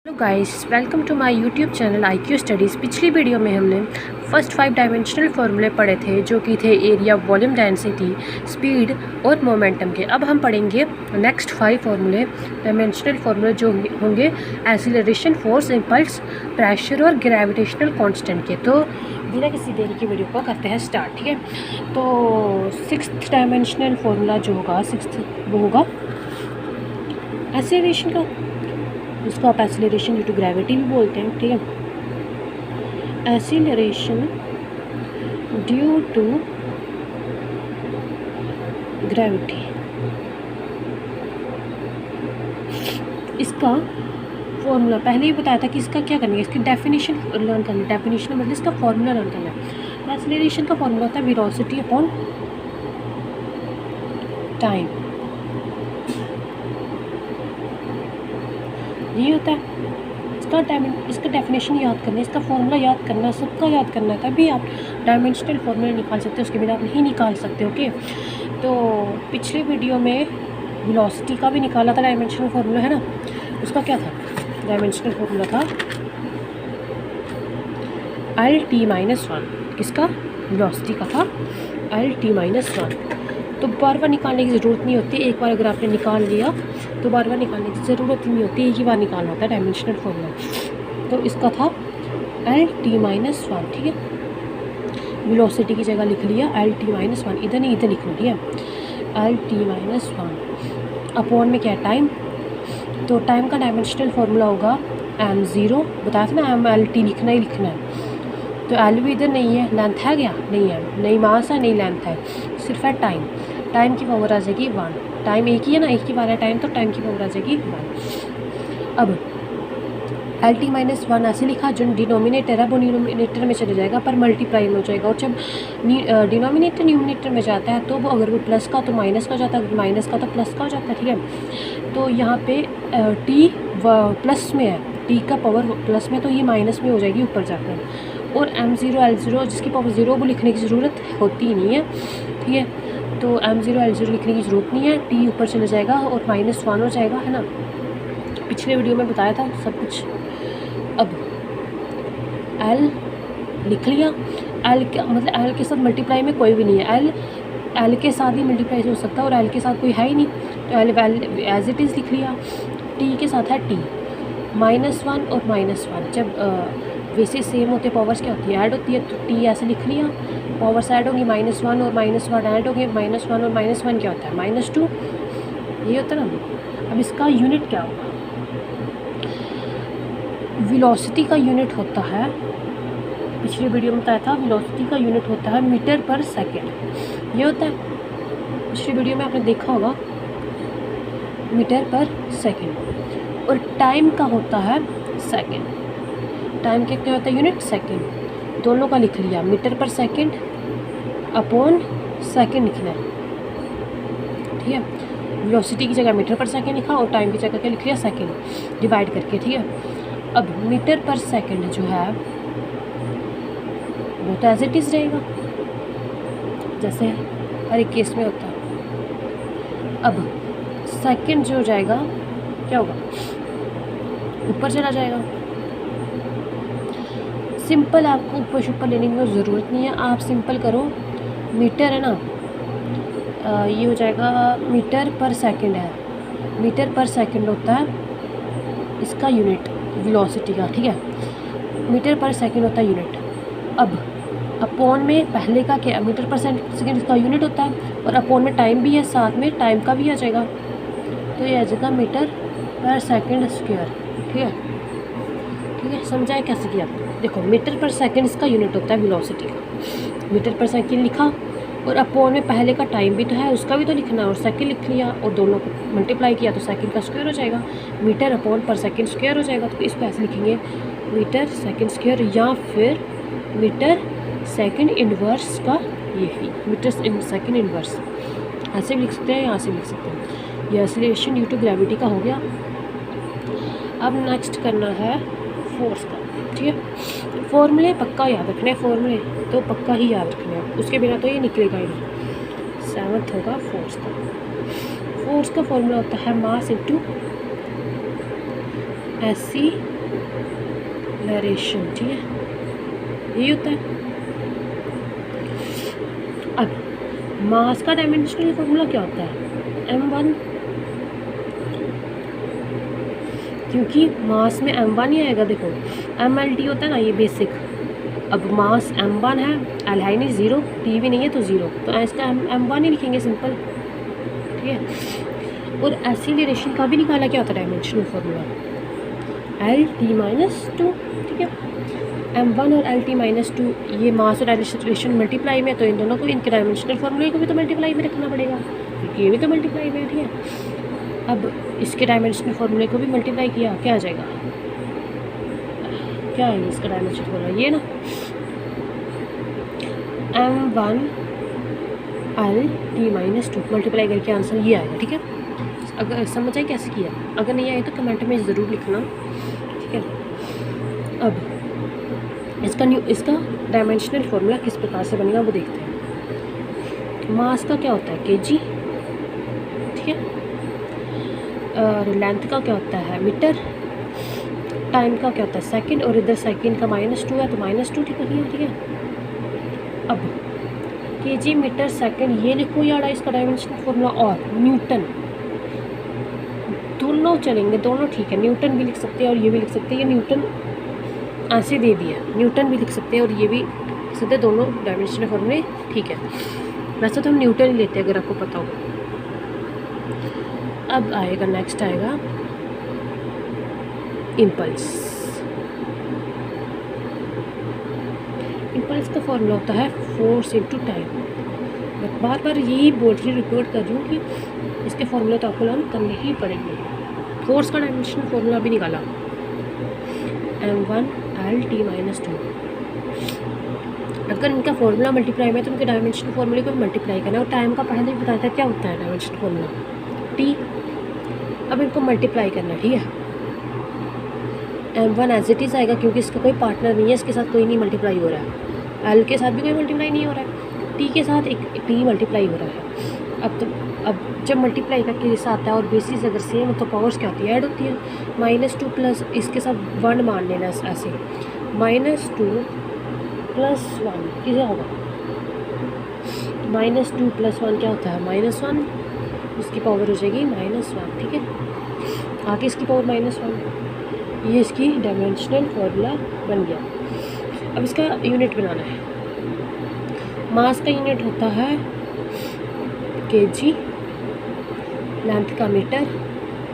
Hello guys, welcome to my YouTube channel IQ studies. पिछली video में हमने first 5 dimensional फार्मूले पढ़े थे, जो कि थे एरिया, वॉल्यूम, डेंसिटी, स्पीड और मोमेंटम के। अब हम पढ़ेंगे नेक्स्ट 5 फार्मूले, डायमेंशनल फार्मूले, जो होंगे एक्सीलरेशन, फोर्स, इम्पल्स, प्रेशर और ग्रेविटेशनल कांस्टेंट के। तो बिना किसी देरी की वीडियो को करते हैं स्टार्ट, ठीक है। तो 6th डायमेंशनल फार्मूला जो होगा, 6th वो होगा एक्सीलरेशन का। इसको आप एक्सीलरेशन ड्यू टू ग्रेविटी भी बोलते हैं, ठीक है। एक्सीलरेशन ड्यू टू ग्रेविटी, इसका फॉर्मूला पहले ही बताया था कि इसका क्या करना है, इसकी डेफिनेशन लर्न करनी है। डेफिनेशन मतलब इसका फॉर्मूला लर्न करना है। एक्सीलरेशन का फॉर्मूला होता है वेलोसिटी अपॉन टाइम, ये होता है इसका डेफिनेशन याद करना है, इसका फॉर्मूला याद करना, सबका याद करना है, तभी आप डायमेंशनल फॉर्मूला निकाल सकते हो। उसके बिना आप नहीं निकाल सकते, ओके। तो पिछले वीडियो में वेलोसिटी का भी निकाला था डायमेंशनल फॉर्मूला, है ना। उसका क्या था? डायमेंशनल फॉर्मूला था LT-1। किसका? वेलोसिटी का था LT-1। तो बार बार निकालने की ज़रूरत नहीं होती। एक बार अगर आपने निकाल लिया तो बार बार निकालने की ज़रूरत ही नहीं होती, एक ही बार निकालना होता है डायमेंशनल फॉर्मूला। तो इसका था LT-1, ठीक है। वेलोसिटी की जगह लिख लिया LT-1, इधर नहीं इधर लिखना, ठीक है। LT-1 अपॉन में क्या है? टाइम। तो टाइम का डायमेंशनल फॉर्मूला होगा m0। बताया था ना, LT लिखना ही लिखना है। तो L भी इधर नहीं है, लेंथ है क्या? नहीं है, नहीं मास है, नहीं लेंथ है, सिर्फ है टाइम। टाइम की पावर आ जाएगी 1। टाइम एक ही है ना, एक ही बार है टाइम, तो टाइम की पावर आ जाएगी 1। अब LT-1 ऐसे लिखा, जो डिनोमिनेटर है वो न्यूमिनेटर में चले जाएगा, पर मल्टीप्लाई में हो जाएगा। और जब डिनोमिनेटर न्यूमिनेटर में जाता है तो वो अगर वो प्लस का तो माइनस का हो जाता है, अगर माइनस का तो प्लस का हो जाता है, ठीक है। तो यहाँ पे T प्लस में है, T का पावर प्लस में, तो ये माइनस में हो जाएगी ऊपर जाकर। और M0 L0 जिसकी पावर 0 वो लिखने की ज़रूरत होती नहीं है, ठीक है। तो M0 L0 लिखने की ज़रूरत नहीं है, T ऊपर चले जाएगा और -1 हो जाएगा, है ना। पिछले वीडियो में बताया था सब कुछ। अब L लिख लिया। L का मतलब L के साथ मल्टीप्लाई में कोई भी नहीं है, L के साथ ही मल्टीप्लाई हो सकता है, और L के साथ कोई है ही नहीं, तो L एज इट इज़ लिख लिया। T के साथ है T, -1 और -1। जब वैसे सेम होते पावर्स क्या होती है? ऐड होती है। तो T ऐसे लिख लिया, पावर्स ऐड होंगी, -1 और -1 ऐड होंगे, -1 और -1 क्या होता है? -2, ये होता है ना। अब इसका यूनिट क्या होगा? वेलोसिटी का यूनिट होता है, पिछली वीडियो में बताया था, वेलोसिटी का यूनिट होता है मीटर पर सेकेंड, ये होता है। पिछली वीडियो में आपने देखा होगा मीटर पर सेकेंड। और टाइम का होता है सेकेंड। टाइम के क्या होता है? Unit second. दोनों का लिख लिया, मीटर पर सेकेंड अपॉन सेकेंड लिखना है, ठीक है। वेलोसिटी की जगह मीटर पर सेकेंड लिखा और टाइम की जगह क्या लिख लिया? सेकेंड, डिवाइड करके, ठीक है। अब मीटर पर सेकेंड जो है वो तो एज इट इज़ रहेगा, जैसे हर एक केस में होता है। अब सेकेंड जो हो जाएगा क्या होगा? ऊपर चला जाएगा। सिंपल, आपको ऊपर शुपर लेने की ज़रूरत नहीं है, आप सिंपल करो। मीटर है ना, ये हो जाएगा मीटर पर सेकंड है। मीटर पर सेकंड होता है इसका यूनिट वेलोसिटी का, ठीक है। मीटर पर सेकंड होता है यूनिट। अब अपॉन में पहले का क्या? मीटर पर सेकंड इसका यूनिट होता है, और अपॉन में टाइम भी है, साथ में टाइम का भी आ जाएगा, तो ये आ जाएगा मीटर पर सेकंड स्क्वायर, ठीक है। ठीक है, समझाए कैसे किया? देखो, मीटर पर सेकंड इसका यूनिट होता है वेलोसिटी का। मीटर पर सेकंड लिखा, और अपॉन में पहले का टाइम भी तो है, उसका भी तो लिखना है, और सेकंड लिख लिया, और दोनों को मल्टीप्लाई किया तो सेकंड का स्क्वायर हो जाएगा, मीटर अपॉन पर सेकंड स्क्वायर हो जाएगा। तो इसको ऐसे लिखेंगे, मीटर सेकंड स्क्वायर, या फिर मीटर सेकंड इन्वर्स का, यही मीटर सेकंड इन्वर्स, ऐसे भी लिख सकते हैं, यहाँ से लिख सकते हैं। ये एक्सीलरेशन ड्यू टू ग्रेविटी का हो गया। अब नेक्स्ट करना है फोर्स का, ठीक है। फॉर्मूले पक्का याद रखने, फॉर्मूले तो पक्का ही याद रखने हैं, उसके बिना तो ये निकलेगा ही नहीं। 7th होगा फोर्स का। फोर्स का फॉर्मूला होता है मास इंटू SC एक्सेलरेशन, ठीक है, यही होता है। अब मास का डायमेंशनल फॉर्मूला क्या होता है? m1, क्योंकि मास में m1 ही आएगा। देखो mlt होता है ना, ये बेसिक। अब मास m1 है, l है नहीं, 0, t भी नहीं है तो 0, तो इसका m1 ही लिखेंगे, सिंपल, ठीक है। और एक्सीलरेशन का भी निकाला क्या होता है डायमेंशनल फॉर्मूला? Lt-2, ठीक है। m1 और Lt-2 ये मास और एक्सीलरेशन मल्टीप्लाई में, तो इन दोनों को, इनके डायमेंशनल फॉर्मूले को भी तो मल्टीप्लाई में रखना पड़ेगा, क्योंकि ये भी तो मल्टीप्लाई में है, ठीक है। अब इसके डायमेंशनल फॉर्मूले को भी मल्टीप्लाई किया, क्या आ जाएगा? क्या है इसका डायमेंशनल फॉर्मूला? ये ना, m1 Lt-2 मल्टीप्लाई करके आंसर ये आएगा, ठीक है। अगर समझ आए कैसे किया, अगर नहीं आए तो कमेंट में ज़रूर लिखना, ठीक है। अब इसका डायमेंशनल फॉर्मूला किस प्रकार से बनेगा वो देखते हैं। मास का क्या होता है? kg, ठीक है। और लेंथ का क्या होता है? मीटर। टाइम का क्या होता है? सेकंड। और इधर सेकंड का -2 है तो -2 ठीक है, ठीक है। अब kg, मीटर, सेकंड ये लिखो यार इसका डायमेंशनल फॉर्मूला, और न्यूटन, दोनों चलेंगे, दोनों ठीक है। न्यूटन भी लिख सकते हैं और ये भी लिख सकते हैं, ये न्यूटन ऐसे दे दिया, न्यूटन भी लिख सकते हैं और ये भी लिख सकते हैं, दोनों डायमेंशनल फॉर्मूले ठीक है। वैसे तो हम न्यूटन ही लेते हैं, अगर आपको पता हो। अब आएगा, नेक्स्ट आएगा इम्पल्स। इम्पल्स का फॉर्मूला होता है फोर्स इंटू टाइम। मैं बार बार यही बोल रही, रिपोर्ट कर रही हूँ कि इसके फॉर्मूले तो आपको लर्न करने ही पड़ेंगे। फोर्स का डायमेंशनल फॉर्मूला भी निकाला, m1 Lt-2। अगर इनका फॉर्मूला मल्टीप्लाई में तो उनके डायमेंशनल फॉर्मूले को मल्टीप्लाई करना है। और टाइम का पहले ही बताया था क्या होता है डायमेंशनल फॉर्मूला, t। अब इनको मल्टीप्लाई करना है, ठीक है। m1 एज इट इज़ आएगा, क्योंकि इसका कोई पार्टनर नहीं है, इसके साथ कोई नहीं मल्टीप्लाई हो रहा है। l के साथ भी कोई मल्टीप्लाई नहीं हो रहा है, t के साथ एक t मल्टीप्लाई हो रहा है। अब जब मल्टीप्लाई का केस आता है और बेसिस अगर सेम हो तो पावर्स क्या होती है? ऐड होती है। -2 प्लस इसके साथ 1 मान लेना ऐसे, -2 + 1 किसे होगा? -2 + 1 क्या होता है? -1, इसकी पावर हो जाएगी -1, ठीक है। आगे इसकी पावर -1, ये इसकी डायमेंशनल फॉर्मूला बन गया। अब इसका यूनिट बनाना है। मास का यूनिट होता है kg, लेंथ का मीटर,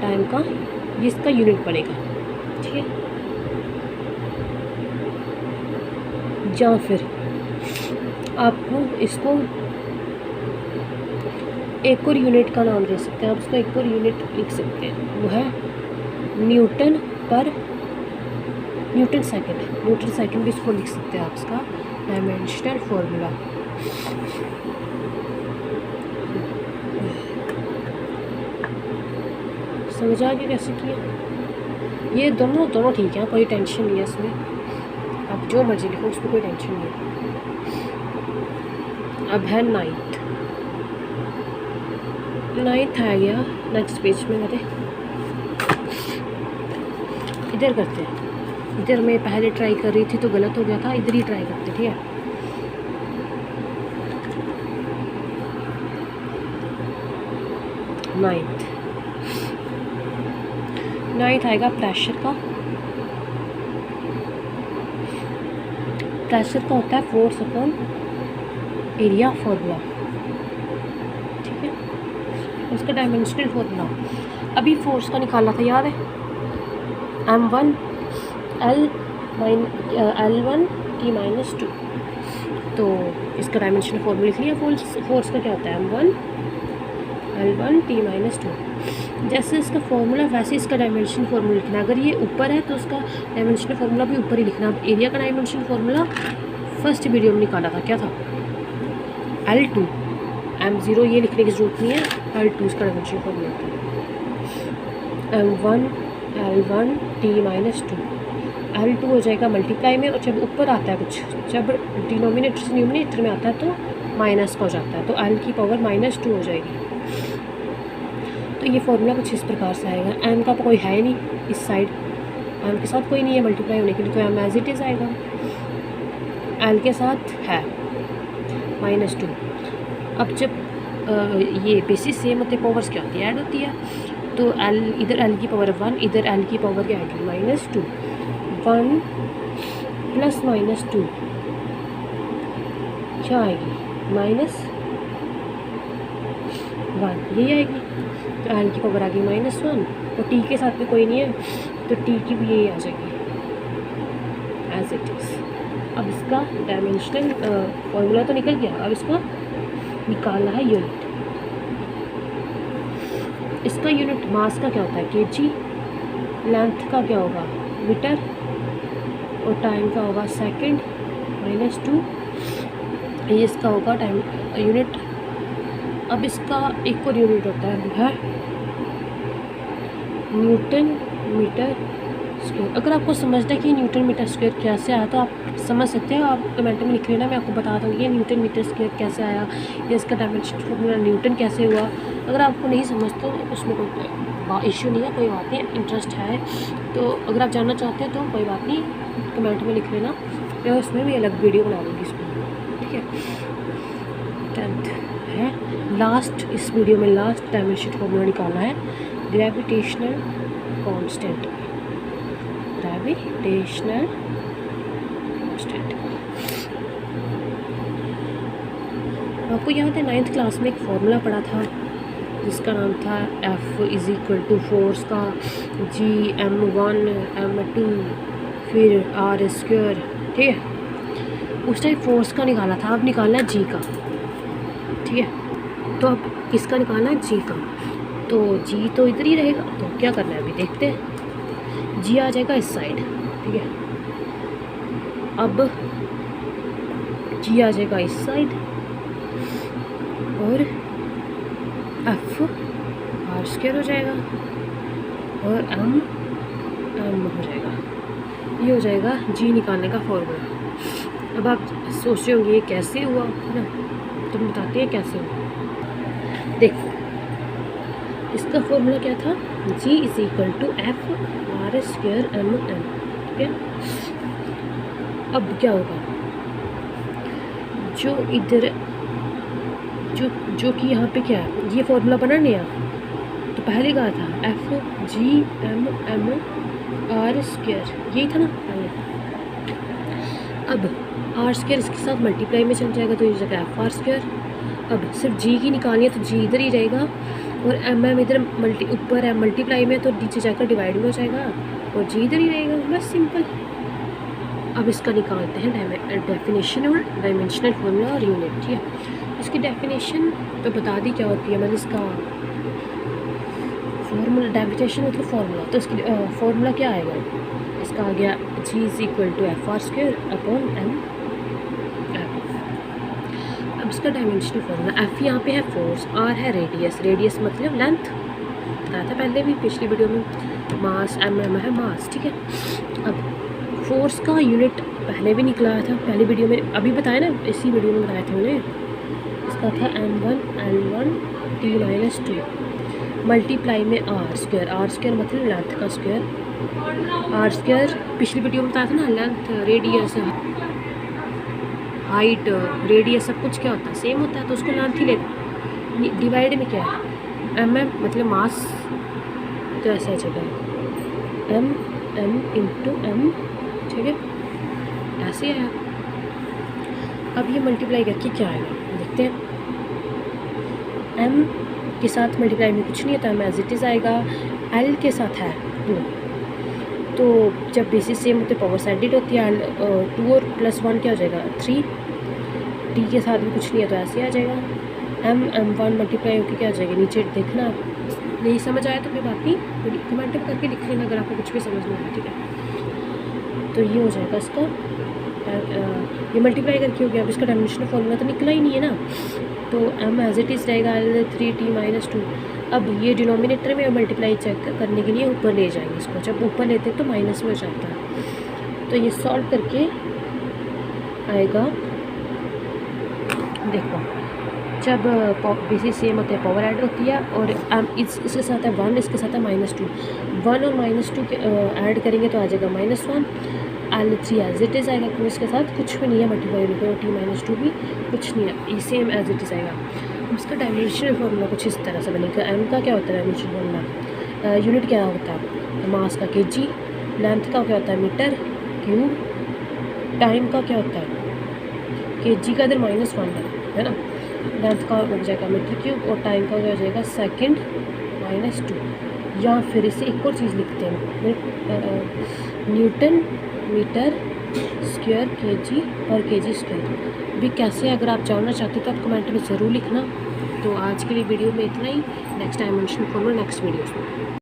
टाइम का, ये इसका यूनिट बनेगा, ठीक है। या फिर आपको इसको एक और यूनिट का नाम दे सकते हैं, आप इसको एक और यूनिट लिख सकते हैं, वो है न्यूटन सेकंड भी इसको लिख सकते हैं आप, इसका डायमेंशनल फॉर्मूला। समझ आ गया कैसे किया? ये दोनों ठीक है, कोई टेंशन नहीं है इसमें, आप जो मर्जी लिखो, उसमें कोई टेंशन नहीं है। अब है नाइन्थ आ गया नेक्स्ट पेज में। मेरे इधर करते हैं, इधर मैं पहले ट्राई कर रही थी तो गलत हो गया था, इधर ही ट्राई करते, ठीक है। नाइन्थ आएगा प्रेशर का। प्रेशर का होता है फोर्स अपॉन एरिया फॉर्मूला, ठीक है। उसका डायमेंशनल फॉर्मूला अभी फोर्स का निकाला था, याद है? m1 L1T-2। तो इसका डायमेंशनल फॉर्मूला लिख लिया। फोर्स का क्या होता है? m1 L1T-2। जैसे इसका फॉर्मूला वैसे इसका डायमेंशन फॉर्मूला लिखना। अगर ये ऊपर है तो उसका डायमेंशनल फॉर्मूला भी ऊपर ही लिखना। अब एरिया का डायमेंशन फॉर्मूला फर्स्ट वीडियो में निकाला था, क्या था? L2, m0 ये लिखने की जरूरत नहीं है, L2 इसका डायमेंशन फॉर्मूला होता है। m1 L1T-2, L2 हो जाएगा मल्टीप्लाई में, और जब ऊपर आता है कुछ, जब डिनोमिनेटर से न्यूमिनेटर में आता है तो माइनस का हो जाता है, तो L की पावर -2 हो जाएगी। तो ये फॉर्मूला कुछ इस प्रकार से आएगा। m का कोई है नहीं इस साइड, एम के साथ कोई नहीं है मल्टीप्लाई होने के लिए, तो एम एज इट इज़ आएगा। एल के साथ है -2। अब जब ये बेसिस सेम होते पावर्स क्या होती है, ऐड होती है। तो एल इधर एल की पावर 1, इधर एल की पावर क्या आएगी -2। 1 + -2 क्या आएगी -1, यही आएगी। तो एल की पावर आ गई -1, तो टी के साथ भी कोई नहीं है, तो टी की भी यही आ जाएगी एज इट इज़। अब इसका डायमेंशनल फॉर्मूला तो निकल गया, अब इसका निकालना है यूनिट। इसका यूनिट मास का क्या होता है केजी, लेंथ का क्या होगा मीटर, और टाइम का होगा सेकंड -2, ये इसका होगा टाइम यूनिट। अब इसका एक और यूनिट होता है, वो है न्यूटन मीटर स्क्वायर। अगर आपको समझना है कि न्यूटन मीटर स्क्वायर कैसे आया तो आप समझ सकते हो, आप कमेंट में लिख लेना, मैं आपको बता दूँगी न्यूटन मीटर स्क्वायर कैसे आया या इसका डायमेंशन फॉर्मूला न्यूटन कैसे हुआ। अगर आपको नहीं समझ तो उसमें कोई इश्यू नहीं है, कोई बात नहीं, इंटरेस्ट है तो अगर आप जानना चाहते हैं तो कोई बात नहीं, कमेंट में लिख लेना, मैं उसमें भी अलग वीडियो बना दूँगी इसमें, ठीक है। 10th है लास्ट, इस वीडियो में लास्ट डायमेंशन फॉर्मूला निकालना है ग्रेविटेशनल कांस्टेंट। ग्रेविटेशनल कांस्टेंट आपको याद है 9th क्लास में एक फार्मूला पढ़ा था जिसका नाम था F = फोर्स का G(m1 m2) फिर r², ठीक है। उस टाइम फोर्स का निकाला था, अब निकालना है G का, ठीक है। तो अब किसका निकालना है G का, तो G तो इधर ही रहेगा, तो क्या करना है अभी देखते हैं। G आ जाएगा इस साइड, ठीक है। अब G आ जाएगा इस साइड और F r² हो जाएगा और m हो जाएगा, ये हो जाएगा G निकालने का फॉर्मूला। अब आप सोच रहे होंगे ये कैसे हुआ, है ना, तो हम बताते हैं कैसे हुआ। देखो इसका फॉर्मूला क्या था, G = F r² m, ठीक है। अब क्या होगा, जो इधर जो कि यहाँ पे क्या है, ये फॉर्मूला बना नया, तो पहले कहा था F(G(m) r², यही था ना पहले। अब r² इसके साथ मल्टीप्लाई में चल जाएगा, तो ये जगह F r²। अब सिर्फ G की निकालनी है, तो G इधर ही रहेगा और m इधर ऊपर है मल्टीप्लाई में, तो नीचे जाकर डिवाइड में हो जाएगा और G इधर ही रहेगा, बस सिंपल। अब इसका निकालते हैं डेफिनेशन और डायमेंशनल फॉर्मूला और यूनिट, ठीक है। इसकी डेफिनेशन तो बता दी क्या होती है, मतलब इसका फॉर्मूला, डेफिनेशन मतलब फॉर्मूला, तो इसकी फॉर्मूला क्या आएगा, इसका आ गया G = F r² m। अब इसका डायमेंशनल फॉर्मूला, F यहाँ पे है फोर्स, R है रेडियस, रेडियस मतलब लेंथ, बताया था पहले भी पिछली वीडियो में। मास m है मास, ठीक है। अब फोर्स का यूनिट पहले भी निकला था, पहली वीडियो में अभी बताया ना, इसी वीडियो में बताया था मैंने, इसका था m1 l1 t-2 मल्टीप्लाई में r² मतलब लेंथ का स्क्वायर, r² पिछली वीडियो में बताया था ना, लेंथ रेडियस हाइट रेडियस सब कुछ क्या होता है सेम होता है, तो उसको लेंथ ही लेते। डिवाइड में क्या है mm मतलब मास, तो ऐसा जगह m m, ठीक है, ऐसे आया। अब ये मल्टीप्लाई करके क्या आएगा देखते हैं। m के साथ मल्टीप्लाई में कुछ नहीं होता, m एज इट इज़ आएगा। l के साथ है 2, तो जब बेसिस सेम होते पावर्स एडिट होती है, 2 और +1 क्या हो जाएगा 3, t के साथ भी कुछ नहीं है तो ऐसे आ जाएगा। m1 मल्टीप्लाई होकर क्या आ जाएगा, नीचे देखना, नहीं समझ आया तो कोई बात नहीं, कमेंट में करके लिख लेना अगर आपको कुछ भी समझ नहीं आया, ठीक है। तो ये हो जाएगा इसका, ये मल्टीप्लाई करके हो गया। अब इसका डायमेंशनल फॉर्मूला तो निकला ही नहीं है ना, तो m एज इट इज़ रहेगा l3t-2। अब ये डिनोमिनेटर में मल्टीप्लाई चेक करने के लिए ऊपर ले जाएंगे इसको, जब ऊपर लेते हैं तो माइनस में हो जाता है। तो ये सॉल्व करके आएगा, देखो जब बेसिस सेम होते हैं पावर ऐड होती है, और इसके साथ है 1, इसके साथ है -2। 1 और -2 के ऐड करेंगे तो आ जाएगा -1। L3 एज इट इज़ आएगा, क्योंकि इसके साथ कुछ भी नहीं है मल्टीप्लाई होने को, T-2 भी कुछ नहीं है, ये सेम एज इट इज़ आएगा। उसका डायमेंशनल फार्मूला कुछ इस तरह से बनेगा। m का क्या होता है डायमेंशनल फार्मूला, यूनिट क्या होता है मास का kg, लेंथ का क्या होता है मीटर क्यूब, टाइम का क्या होता है kg का इधर -1 है ना, लेंथ का हो जाएगा मीटर क्यूब, और टाइम का हो जाएगा सेकंड -2। या फिर इसे एक और चीज़ लिखते हैं, न्यूटन मीटर स्क्वायर kg और kg स्क्वायर भी कैसे। अगर आप जानना चाहते हो तो आप कमेंट में ज़रूर लिखना। तो आज के लिए वीडियो में इतना ही। Next dimension formula next video में।